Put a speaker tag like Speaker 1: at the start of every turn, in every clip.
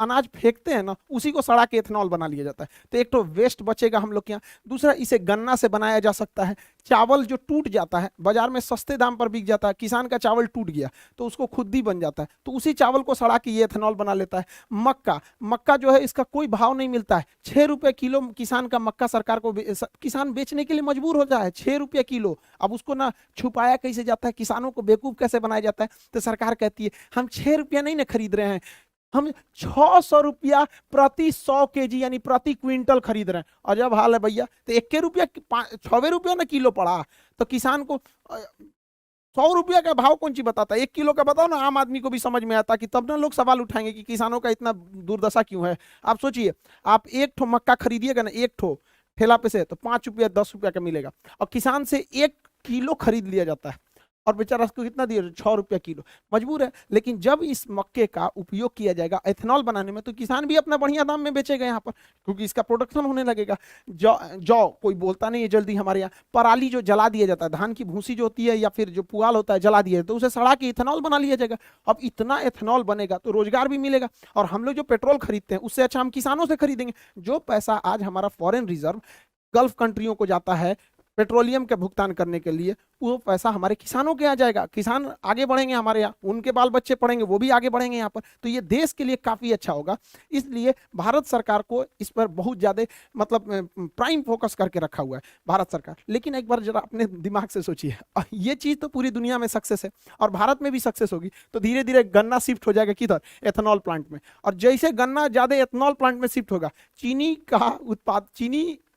Speaker 1: अनाज फेंकते हैं ना, उसी को सड़ा के एथेनॉल बना लिया जाता है। तो एक तो वेस्ट बचेगा हम लोग के यहाँ। दूसरा, इसे गन्ना से बनाया जा सकता है। चावल जो टूट जाता है बाजार में सस्ते दाम पर बिक जाता है, किसान का चावल टूट गया तो उसको खुद ही बन जाता है, तो उसी चावल को सड़ा के ये एथेनॉल बना लेता है। मक्का, मक्का जो है इसका कोई भाव नहीं मिलता है, 6 रुपये किलो किसान का मक्का सरकार को किसान बेचने के लिए मजबूर होता है, 6 रुपये किलो। अब उसको ना छुपाया कैसे जाता है, किसानों को बेवकूफ कैसे बनाया जाता है, तो सरकार कहती है हम 6 रुपया नहीं ना खरीद रहे हैं, हम 600 रुपया प्रति 100 kg यानी प्रति क्विंटल खरीद रहे हैं। अजब हाल है भैया। तो 1 रुपया 6 रुपया ना किलो पड़ा, तो किसान को 100 रुपया का भाव कौन सी बताता है, 1 किलो का बताओ ना, आम आदमी को भी समझ में आता कि तब ना लोग सवाल उठाएंगे कि किसानों का इतना दुर्दशा क्यों है। आप सोचिए, आप एक ठो मक्का खरीदिएगा ना, एक ठो ठेला पे से, तो 5 रुपया 10 रुपया का मिलेगा, और किसान से 1 किलो खरीद लिया जाता है, और बेचारा उसको कितना दिया, 6 रुपया किलो, मजबूर है। लेकिन जब इस मक्के का उपयोग किया जाएगा एथेनॉल बनाने में, तो किसान भी अपना बढ़िया दाम में बेचेगा यहाँ पर, क्योंकि इसका प्रोडक्शन होने लगेगा। जौ जौ कोई बोलता नहीं है जल्दी हमारे यहाँ। पराली जो जला दिया जाता है, धान की भूसी जो होती है या फिर जो पुआल होता है जला दिया, तो उसे सड़ा के इथेनॉल बना लिया जाएगा। अब इतना एथेनॉल बनेगा तो रोजगार भी मिलेगा, और हम लोग जो पेट्रोल खरीदते हैं उससे अच्छा हम किसानों से खरीदेंगे। जो पैसा आज हमारा फॉरेन रिजर्व गल्फ कंट्रियों को जाता है पेट्रोलियम के भुगतान करने के लिए, वो पैसा हमारे किसानों के यहाँ जाएगा, किसान आगे बढ़ेंगे, हमारे यहाँ उनके बाल बच्चे पढ़ेंगे, वो भी आगे बढ़ेंगे यहाँ पर, तो ये देश के लिए काफी अच्छा होगा। इसलिए भारत सरकार को इस पर बहुत ज्यादा मतलब प्राइम फोकस करके रखा हुआ है भारत सरकार। लेकिन एक बार जरा अपने दिमाग से सोचिए, ये चीज तो पूरी दुनिया में सक्सेस है और भारत में भी सक्सेस होगी, तो धीरे धीरे गन्ना शिफ्ट हो जाएगा किधर, एथेनॉल प्लांट में। और जैसे गन्ना ज्यादा एथेनॉल प्लांट में शिफ्ट होगा, चीनी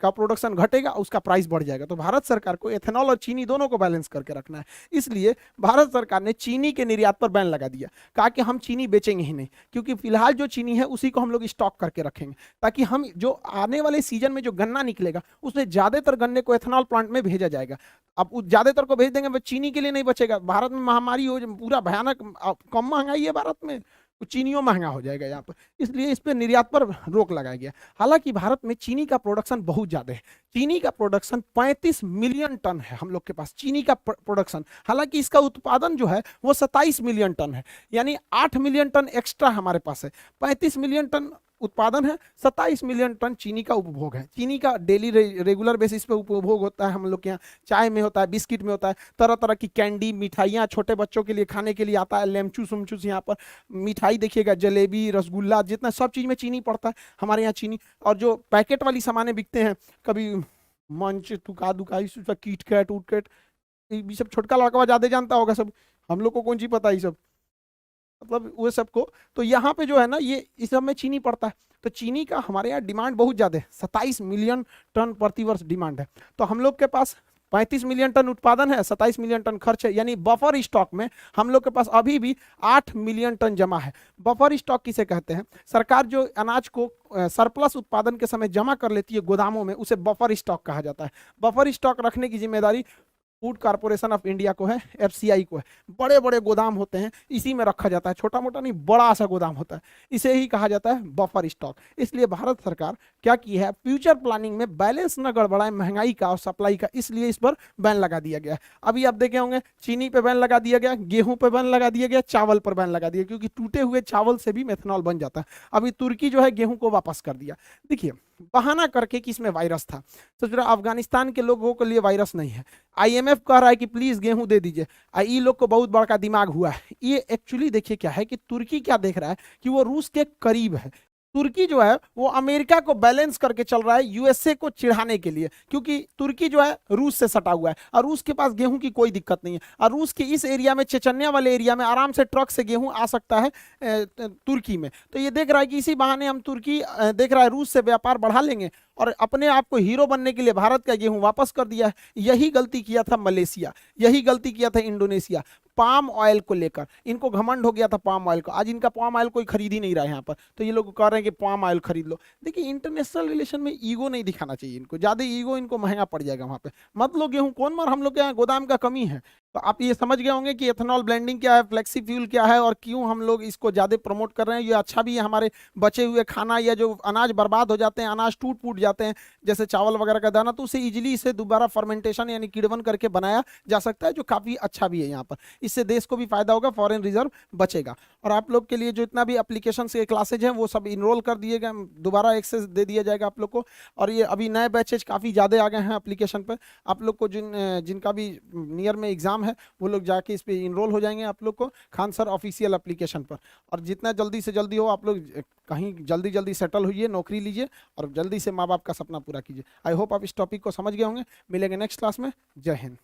Speaker 1: का प्रोडक्शन घटेगा, उसका प्राइस बढ़ जाएगा। तो भारत सरकार को एथेनॉल और चीनी दोनों को बैलेंस करके रखना है। इसलिए भारत सरकार ने चीनी के निर्यात पर बैन लगा दिया, कहा कि हम चीनी बेचेंगे ही नहीं, क्योंकि फिलहाल जो चीनी है उसी को हम लोग स्टॉक करके रखेंगे, ताकि हम जो आने वाले सीजन में जो गन्ना निकलेगा उसमें ज्यादातर गन्ने को एथेनॉल प्लांट में भेजा जाएगा। अब उस ज्यादातर को भेज देंगे, वो चीनी के लिए नहीं बचेगा। भारत में महामारी हो, पूरा भयानक, कम महंगाई है भारत में, तो चीनियों महंगा हो जाएगा यहाँ पर, इसलिए इस पर निर्यात पर रोक लगाया गया। हालांकि भारत में चीनी का प्रोडक्शन बहुत ज्यादा है, चीनी का प्रोडक्शन 35 मिलियन टन है हम लोग के पास चीनी का प्रोडक्शन। हालांकि इसका उत्पादन जो है वो 27 मिलियन टन है, यानी 8 मिलियन टन एक्स्ट्रा हमारे पास है। 35 मिलियन टन उत्पादन है, 27 मिलियन टन चीनी का उपभोग है। चीनी का डेली रेगुलर बेसिस पे उपभोग होता है हम लोग के यहाँ, चाय में होता है, बिस्किट में होता है, तरह तरह की कैंडी मिठाइयाँ छोटे बच्चों के लिए खाने के लिए आता है, लेमचूस उमचूस यहाँ पर मिठाई देखिएगा, जलेबी रसगुल्ला, जितना सब चीज़ में चीनी पड़ता है हमारे यहाँ चीनी। और जो पैकेट वाली सामानें बिकते हैं, कभी मंच तुका दुकाई कीट कैट उट कैट, ये सब छोटका लड़का ज्यादा जानता होगा, सब हम लोग को कौन सी पता है ये सब, मतलब वो सबको। तो यहाँ पे जो है ना, ये इस सब में चीनी पड़ता है, तो चीनी का हमारे यहाँ डिमांड बहुत ज़्यादा है, 27 मिलियन टन प्रतिवर्ष डिमांड है। तो हम लोग के पास 35 मिलियन टन उत्पादन है, 27 मिलियन टन खर्च है, यानी बफर स्टॉक में हम लोग के पास अभी भी 8 मिलियन टन जमा है। बफर स्टॉक किसे कहते हैं? सरकार जो अनाज को सरप्लस उत्पादन के समय जमा कर लेती है गोदामों में, उसे बफर स्टॉक कहा जाता है। बफर स्टॉक रखने की जिम्मेदारी फूड कॉर्पोरेशन ऑफ इंडिया को है, एफसीआई को है। बड़े बड़े गोदाम होते हैं, इसी में रखा जाता है, छोटा मोटा नहीं, बड़ा सा गोदाम होता है, इसे ही कहा जाता है बफर स्टॉक। इसलिए भारत सरकार क्या की है, फ्यूचर प्लानिंग में बैलेंस न गड़बड़ाए महंगाई का और सप्लाई का, इसलिए इस पर बैन लगा दिया गया। अभी आप देखे होंगे चीनी पे बैन लगा दिया गया, गेहूं पे बैन लगा दिया गया, चावल पर बैन लगा दिया, क्योंकि टूटे हुए चावल से भी मेथनॉल बन जाता है। अभी तुर्की जो है गेहूं को वापस कर दिया, देखिए बहाना करके कि इसमें वायरस था। तो जरा अफगानिस्तान के लोगों के लिए वायरस नहीं है, आईएमएफ कह रहा है कि प्लीज गेहूं दे दीजिए, ये लोग को बहुत बड़ा दिमाग हुआ है। ये एक्चुअली देखिए क्या है कि तुर्की क्या देख रहा है कि वो रूस के करीब है। तुर्की जो है वो अमेरिका को बैलेंस करके चल रहा है यूएसए को चिढ़ाने के लिए, क्योंकि तुर्की जो है रूस से सटा हुआ है और रूस के पास गेहूं की कोई दिक्कत नहीं है, और रूस के इस एरिया में, चेचन्या वाले एरिया में आराम से ट्रक से गेहूं आ सकता है तुर्की में। तो ये देख रहा है कि इसी बहाने हम तुर्की देख रहा है रूस से व्यापार बढ़ा लेंगे और अपने आप को हीरो बनने के लिए भारत का गेहूं वापस कर दिया है। यही गलती किया था मलेशिया, यही गलती किया था इंडोनेशिया। पाम ऑयल को लेकर इनको घमंड हो गया था, पाम ऑयल को, आज इनका पाम ऑयल कोई खरीद ही नहीं रहा है यहाँ पर, तो ये लोग कह रहे हैं कि पाम ऑयल खरीद लो। देखिए इंटरनेशनल रिलेशन में ईगो नहीं दिखाना चाहिए इनको, ज्यादा ईगो इनको महंगा पड़ जाएगा वहाँ पे। मत लो गेहूं, कौन मार, हम लोग के यहाँ गोदाम का कमी है। तो आप ये समझ गए होंगे कि एथेनॉल ब्लेंडिंग क्या है, फ्लेक्सी फ्यूल क्या है और क्यों हम लोग इसको ज़्यादा प्रमोट कर रहे हैं। ये अच्छा भी है, हमारे बचे हुए खाना या जो अनाज बर्बाद हो जाते हैं, अनाज टूट फूट जाते हैं जैसे चावल वगैरह का दाना, तो उसे इजीली इसे दोबारा फर्मेंटेशन यानी किण्वन करके बनाया जा सकता है, जो काफी अच्छा भी है यहाँ पर। इससे देश को भी फायदा होगा, फॉरेन रिजर्व बचेगा। और आप लोग के लिए जो इतना भी एप्लीकेशन के क्लासेज हैं वो सब इनरोल कर दिए गए, दोबारा एक्सेस दे दिया जाएगा आप लोग को। और ये अभी नए बैचेज काफी ज्यादा आ गए हैं एप्लीकेशन पर। आप लोग को जिनका भी नियर में एग्जाम है वो लोग जाके इस पे इनरोल हो जाएंगे आप लोग को खान सर ऑफिशियल एप्लीकेशन पर। और जितना जल्दी से जल्दी हो आप लोग कहीं जल्दी जल्दी सेटल होइए, नौकरी लीजिए और जल्दी से माँ बाप का सपना पूरा कीजिए। आई होप आप इस टॉपिक को समझ गए होंगे। मिलेंगे नेक्स्ट क्लास में। जय हिंद।